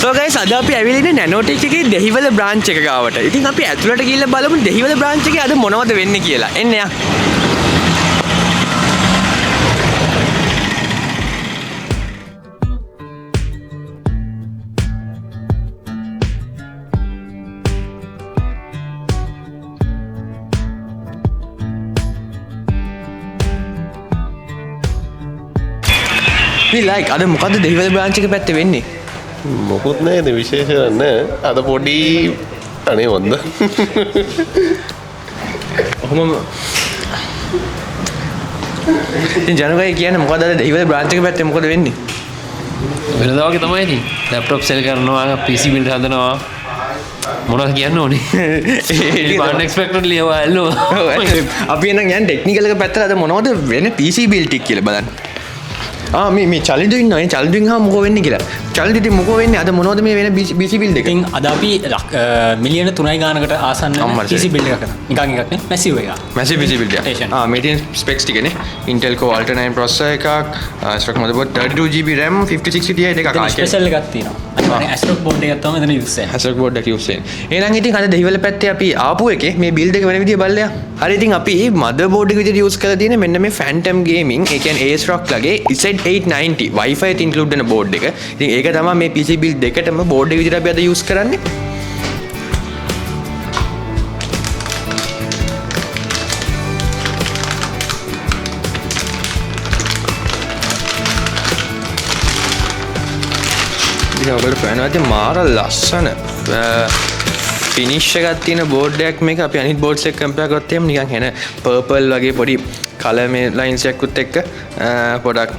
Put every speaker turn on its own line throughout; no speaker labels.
So guys අද අපි ඇවිල්ලා ඉන්නේ නැනෝටෙක් එකේ දෙහිවල බ්‍රාන්ච් එක ගාවට. ඉතින් අපි ඇතුළට ගිහිල්ලා බලමු දෙහිවල බ්‍රාන්ච් එකේ අද මොනවද වෙන්නේ කියලා. එන්න යා. like අද මොකද්ද දෙහිවල බ්‍රාන්ච් එක පැත්තේ වෙන්නේ?
මොකුත් නෑනේ විශේෂයක් නෑ. අද පොඩි අනේ වන්ද.
ඔහොම ඉතින් ජනගය කියන්නේ මොකද අද දෙහිවල බ්‍රාන්ච් එක පැත්තේ මොකද වෙන්නේ?
වෙනදා වගේ තමයි ඉතින්. ලැප්ටොප් සෙල් කරනවා, PC බිල්ඩ් හදනවා. මොනවද කියන්න ඕනේ? අන්එක්ස්පෙක්ටඩ්ලි එවල්ලෝ.
අපි එනම් යන්නේ ටෙක්නිකල් එක පැත්තට අද මොනවද වෙන්නේ PC බිල්ඩ් එක කියලා බලන්න. මේ චලින්ද ඉන්නවා. ඒ චලින්ද හා මොකෝ වෙන්නේ කියලා. චලින්ද ඉතින් මොකෝ වෙන්නේ? අද මොනවද මේ වෙන PC බිල්ඩ් එක?
ඉතින් අද අපි මිලියන 3 ගානකට ආසන්න PC බිල්ඩ් එකක් කරනවා. නිකන් එකක් නේ මැසිව් එකක්.
මැසිව් PC බිල්ඩ් එක. මේටින් specs ටිකනේ. Intel Core Ultra 9 processor එකක්, ASRock motherboard 32GB RAM 56 Ti දෙකක්.
ස්පෙෂල් එකක් තියෙනවා. ASRock board එකක් තමයි මෙතන යූස් වෙන්නේ.
ASRock board එක යූස් වෙන්නේ. එහෙනම් ඉතින් අද දෙහිවල පැත්තේ අපි ආපු එකේ මේ බිල්ඩ් එක වෙන විදිය බලලා. හරි ඉතින් අපි motherboard එක විදියට යූස් කරලා තියෙන මෙන්න මේ Phantom Gaming, ඒ කියන්නේ ASRock ලගේ Z890 Wi-Fi එකත් include වෙන board එක. ඉතින් ඒක තමයි මේ PC build දෙකටම board එක විදියට අපි අද යූස් කරන්නේ. ඉතින් ඔයගොල්ලෝ පේනවා මාර ලස්සන ෆිනිෂ් එකක් තියෙන බෝඩ් එකක් මේක. අපි අනිත් බෝඩ්ස් එක්ක කම්පෙයාර් කරොත් එහෙම නිකන් එන පර්පල් වගේ පොඩි කලර් මේ ලයින්ස් එකකුත් එක්ක පොඩක්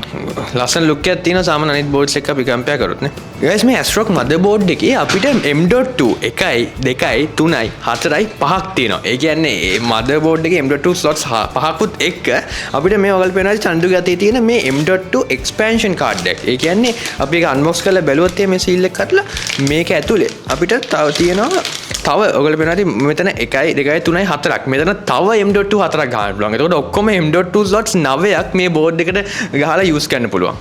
ලස්සන ලුක් එකක් තියෙනවා සාමාන්‍ය අනිත් බෝඩ්ස් එක්ක අපි කම්පෙයාර් කරොත් නේ. guys මේ ASRock motherboard එකේ අපිට M.2 1යි 2යි 3යි 4යි 5ක් තියෙනවා. ඒ කියන්නේ මේ motherboard එකේ M.2 slots 5කුත් එක්ක අපිට මේ ඔයගොල්ලෝ පේනවා චන්දු ගතේ තියෙන මේ M.2 expansion card එක. ඒ කියන්නේ අපි ඒක unbox කරලා බැලුවොත් මේ seal එක අතලා මේක ඇතුලේ අපිට තව තියෙනවා තව ඔයගොල්ලෝ පේනවා මෙතන 1යි 2යි 3යි 4ක්. මෙතන තව M.2 4ක් ගන්න පුළුවන්. එතකොට ඔක්කොම M.2 slots 9ක් මේ බෝඩ් එකට ගහලා use කරන්න පුළුවන්.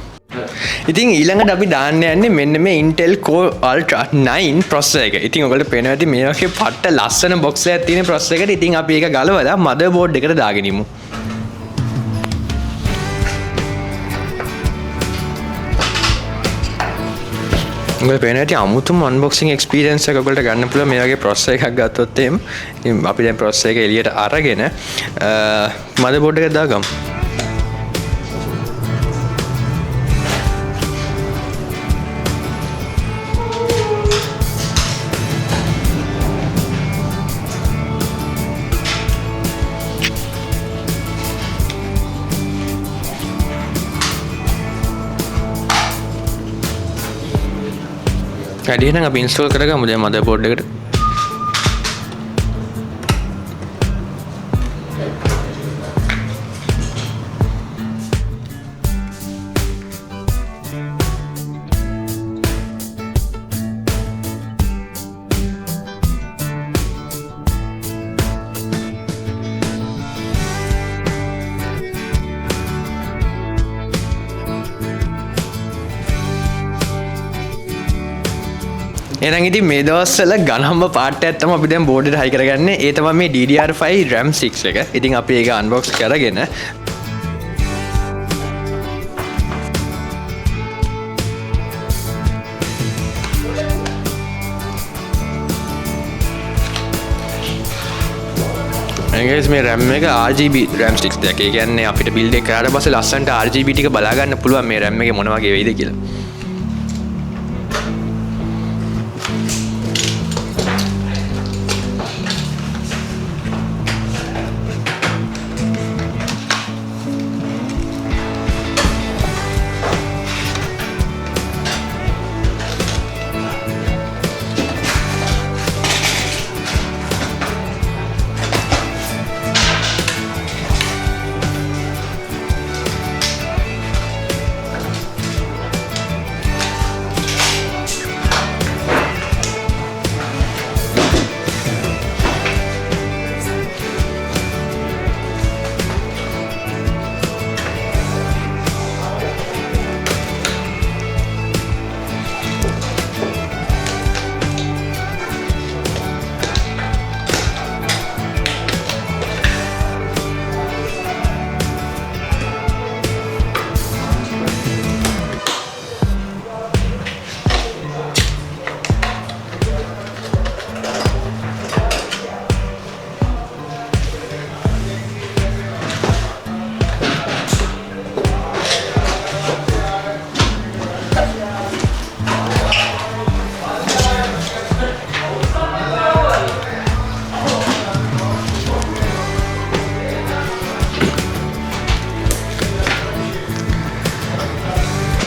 ඉතින් ඊළඟට අපි දාන්න යන්නේ මෙන්න මේ Intel Core Ultra 9 processor එක. ඉතින් ඔයගොල්ලෝ පේනවා ඇති මේ වගේ පට්ට ලස්සන box එකක් තියෙන processor එකට. ඉතින් අපි ඒක ගලවලා motherboard එකට දාගෙන ඉමු. ඔයගොල්ලෝ පේනවා ඇති අමුතුම unboxing experience එක ඔයගොල්ලන්ට ගන්න පුළුවන් මේ වගේ processor එකක් ගත්තොත් එහෙම. ඉතින් අපි දැන් processor එක එළියට අරගෙන motherboard එකට දාගමු. වැඩිනම් අපි ඉන්ස්ටෝල් කරගමු දැන් මදර්බෝඩ් එකට. එහෙනම් ඉතින් මේ දවස්වල ගණම්ම පාර්ට් එකක් තමයි අපි දැන් බෝඩ් එකට හයි කරගන්නේ. ඒ තමයි මේ DDR5 RAM 6 එක. ඉතින් අපි ඒක අන්බොක්ස් කරගෙන guys මේ RAM එක RGB RAM sticks දෙක. ඒ කියන්නේ අපිට බිල්ඩ් එක කරාට පස්සේ ලස්සනට RGB ටික බලා ගන්න පුළුවන් මේ RAM එකේ මොන වගේ වෙයිද කියලා.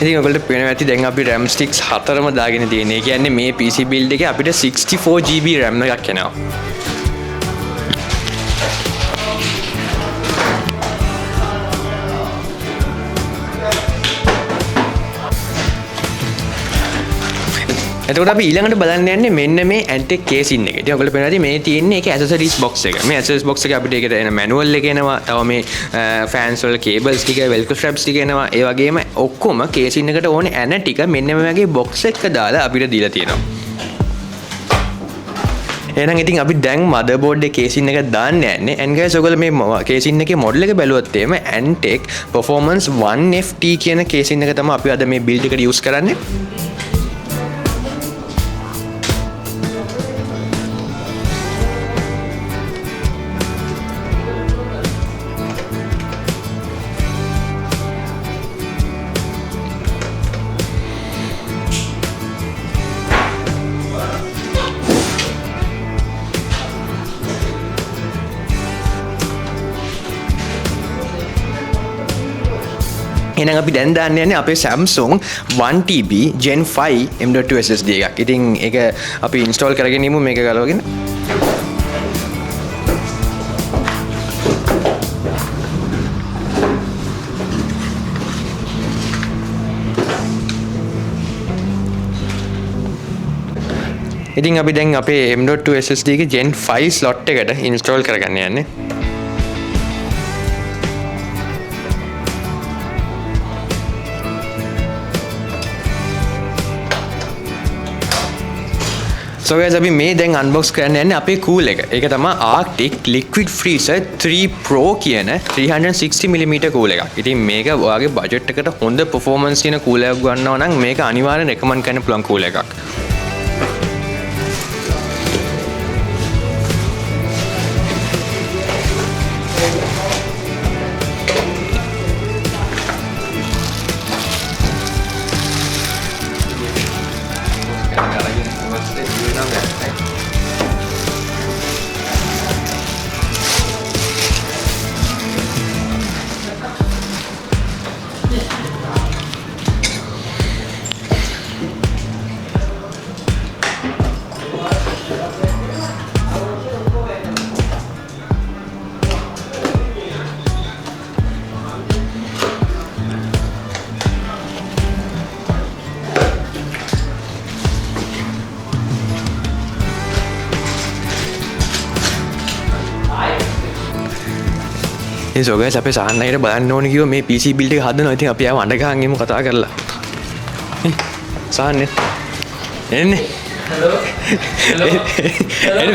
ඉතින් ඔයගොල්ලෝ පේනවා ඇති දැන් අපි RAM sticks 4ම දාගෙන තියෙන. ඒ කියන්නේ මේ PC build එකේ අපිට 64GB RAM එකක් එනවා. එතකොට අපි ඊළඟට බලන්න යන්නේ මෙන්න මේ Antec casing එක. ඉතින් ඔයගොල්ලෝ පේනවා මේ තියෙන්නේ ඒකේ accessories box එක. මේ accessories box එකේ අපිට ඒකට එන manual එක එනවා. තව මේ fans වල cables ටික, velcro straps ටික එනවා. ඒ වගේම ඔක්කොම casing එකට ඕනේ ඇන ටික මෙන්න මේ වගේ box එකක දාලා අපිට දීලා තියෙනවා. එහෙනම් ඉතින් අපි දැන් motherboard එකේ casing එක දාන්න යන්නේ. and guys ඔයගොල්ලෝ මේ casing එකේ model එක බැලුවොත් එහෙම Antec Performance 1FT කියන casing එක තමයි අපි අද මේ build එකට use කරන්නේ. එහෙනම් අපි දැන් දාන්න යන්නේ අපේ Samsung 1TB Gen 5 M.2 SSD එකක්. ඉතින් ඒක අපි install කරගෙන ඉමු මේක ගලවගෙන. ඉතින් අපි දැන් අපේ M.2 SSD එකේ Gen 5 slot එකට install කරගන්න යන්නේ. So guys අපි මේ දැන් unbox කරන්න යන්නේ අපේ cool එක. ඒක තමයි Arctic Liquid Freezer 3 Pro කියන 360mm cool එකක්. ඉතින් මේක ඔයාගේ budget එකට හොඳ performance තියෙන cool එකක් ගන්නවා නම් මේක අනිවාර්යෙන් recommend කරන්න පුළුවන් cool එකක්. So guys අපේ සාහනයිට බලන්න ඕනේ කිව්ව මේ PC build එක හදනවා. ඉතින් අපි ආව අඬ ගහන් එමු කතා කරලා. සාහනේ. එන්නේ. hello. එන්නේ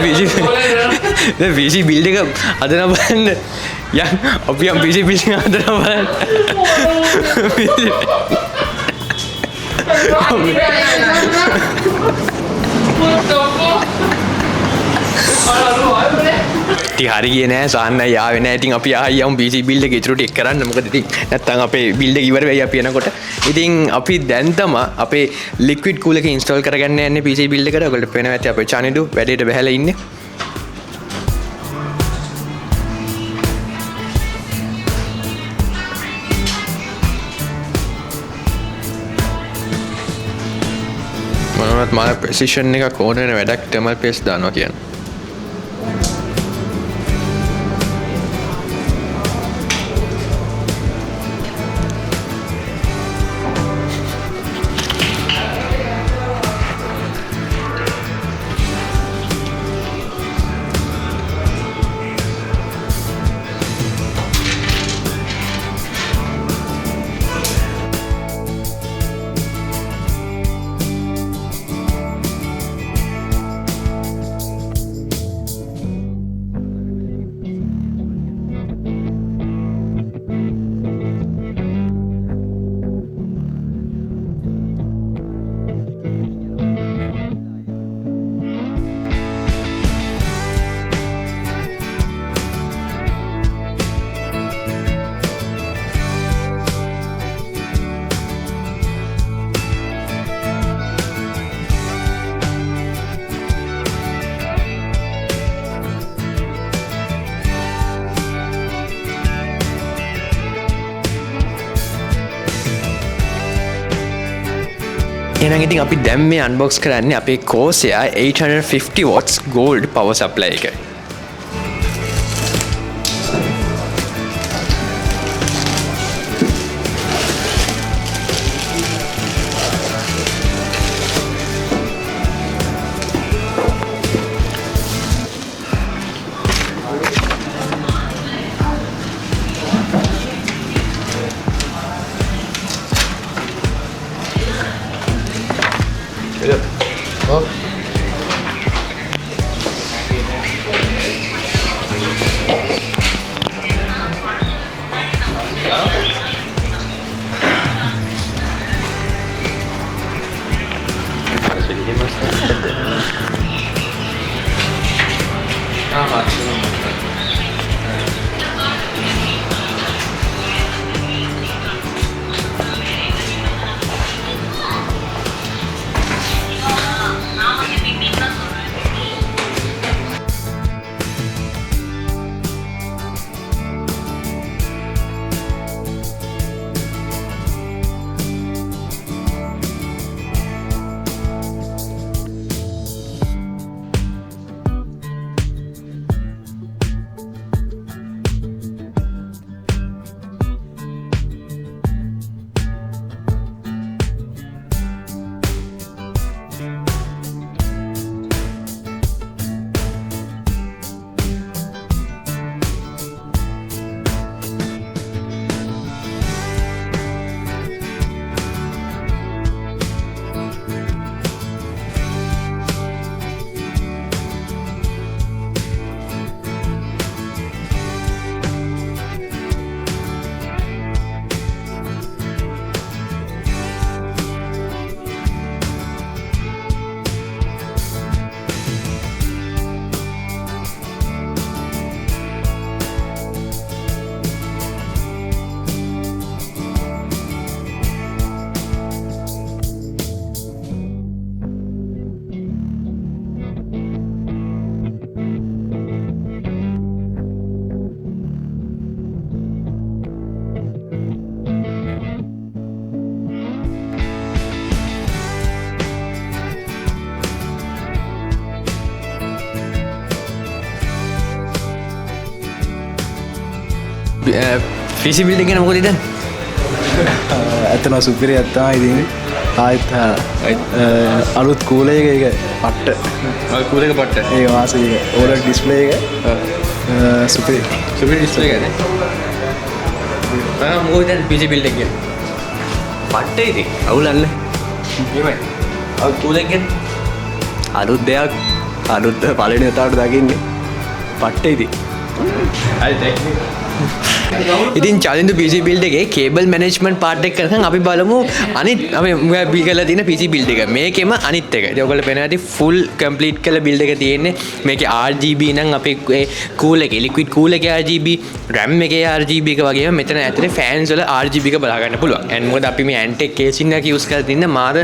PC build එක හදනවා බලන්න. යන් අපි යම් PC build එක හදනවා බලන්න. ඉතින් හරි ගියේ නෑ සාන්නයි ආවේ නෑ. ඉතින් අපි ආයි යමු PC build එක ඉතුරු ටික කරන්න. මොකද ඉතින් නැත්තම් අපේ build එක ඉවර වෙයි අපි එනකොට. ඉතින් අපි දැන් තමයි අපේ liquid cool එක install කරගන්න යන්නේ PC build එකට. ඔයගොල්ලෝ පේනවා ඇති අපේ චානලු වැඩේට බහැලා ඉන්නේ. මොනවත් මාන precision එක ඕන වෙන වැඩක් thermal paste දානවා කියන්නේ. එහෙනම් ඉතින් අපි දැන් මේ අන්බොක්ස් කරන්නේ අපේ Corsair 850 watts gold power supply එක. PC build එක ගැන මොකද ඉතින්?
ඇත්තන සුපිරි ඇත්තා ඉතින් ආයෙත් අලුත් කූලයක ඒක පට්ට
කූලයක පට්ට
ඒ වාසය OLED ඩිස්ප්ලේ එක සුපිරි
ඩිස්ප්ලේ එක නේ. මොකද දැන් PC build එක කියන්නේ? පට්ට ඉතින් අවුලන්නේ. එහෙමයි. අලුත් කූලයක කියන්නේ
අලුත් දෙයක් අලුත් පළවෙනි වතාවට දකින්නේ පට්ට ඉතින්
හරි ටෙක්නික්. ඉතින් චලින්දු PC build එකේ කේබල් මැනේජ්මන්ට් පාර්ට් එක කරන් අපි බලමු අනිත් අපි බිල් කරලා තියෙන PC build එක. මේකෙම අනිත් එක. ඉතින් ඔයගොල්ලෝ පේනවා ඇති full complete කරලා build එක තියෙන්නේ. මේකේ RGB නම් අපේ cool එකේ liquid cool එකේ RGB, RAM එකේ RGB එක වගේම මෙතන ඇතුලේ fans වල RGB එක බලා ගන්න පුළුවන්. and මොකද අපි මේ Antec casing එක use කරලා තින්න මාර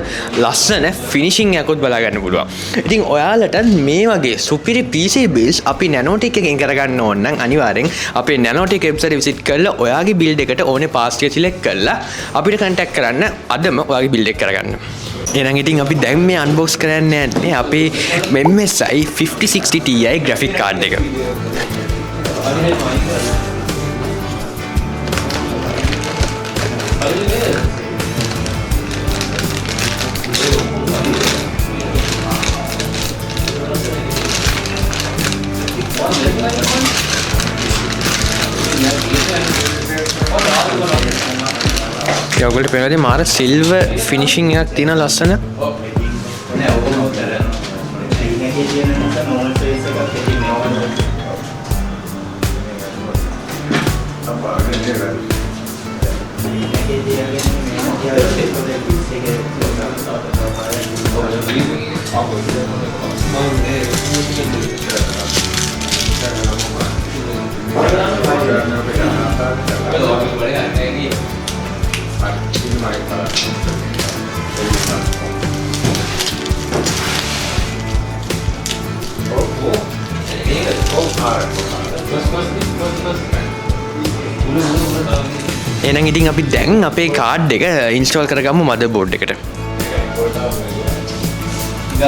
ලස්සන finishing එකකුත් බලා ගන්න පුළුවන්. ඉතින් ඔයාලට මේ වගේ සුපිරි PC builds අපි Nanotech එකෙන් කරගන්න ඕන නම් අනිවාර්යෙන් අපේ Nanotech website visit කරලා ඔයාගේ build එකට ඕනේ password select කරලා අපිට contact කරන්න අදම ඔයාගේ build එක කරගන්න. එහෙනම් ඉතින් අපි දැන් මේ unbox කරන්න යන්නේ අපේ MSI 5060 Ti graphic card එක. ඔයගොල්ලෝ පේනවාද මාර සිල්වර් ෆිනිෂින් එකක් තියෙන ලස්සන. එහෙනම් ඉතින් අපි දැන් අපේ කාඩ් එක ඉන්ස්ටෝල් කරගමු මදර්බෝඩ් එකට. ඊට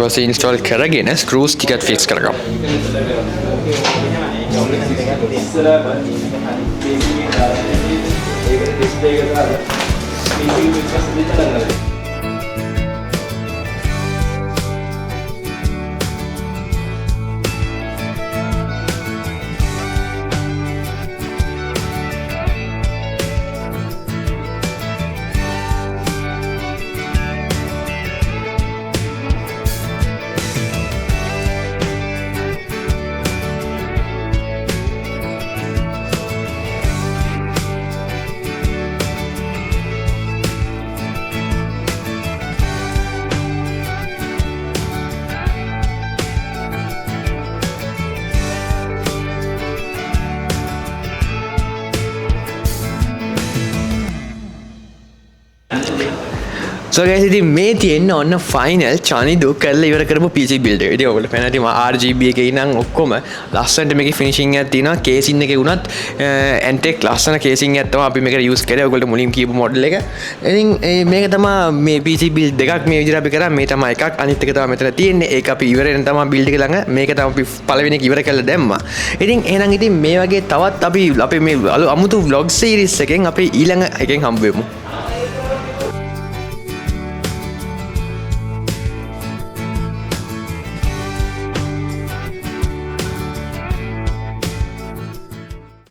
පස්සේ ඉන්ස්ටෝල් කරගෙන ස්ක්‍රූස් ටිකත් ෆික්ස් කරගමු. So guys, ඉතින් මේ තියෙන ඔන්න ෆයිනල් චනිදු කරලා ඉවර කරපු PC build එක. ඉතින් ඔයගොල්ලෝ පේනවා ඉතින් RGB එකේ ඉඳන් ඔක්කොම ලස්සනට මේකේ finishing එකක් තියෙනවා. casing එකේ වුණත් Antec ලස්සන casing එකක් තමයි අපි මේකට use කරේ. ඔයගොල්ලෝ මුලින් කියපු model එක. ඉතින් මේක තමයි මේ PC build දෙකක් මේ විදිහට අපි කරා. මේ තමයි එකක්. අනිත් එක තමයි මෙතන තියෙන්නේ. ඒක අපි ඉවර වෙන තමයි build එක ළඟ. මේක තමයි අපි පළවෙනි එක ඉවර කරලා දැම්මා. ඉතින් එහෙනම් ඉතින් මේ වගේ තවත් අපි මේ අමුතු vlog series එකෙන් අපි ඊළඟ එකෙන් හම්බ වෙමු.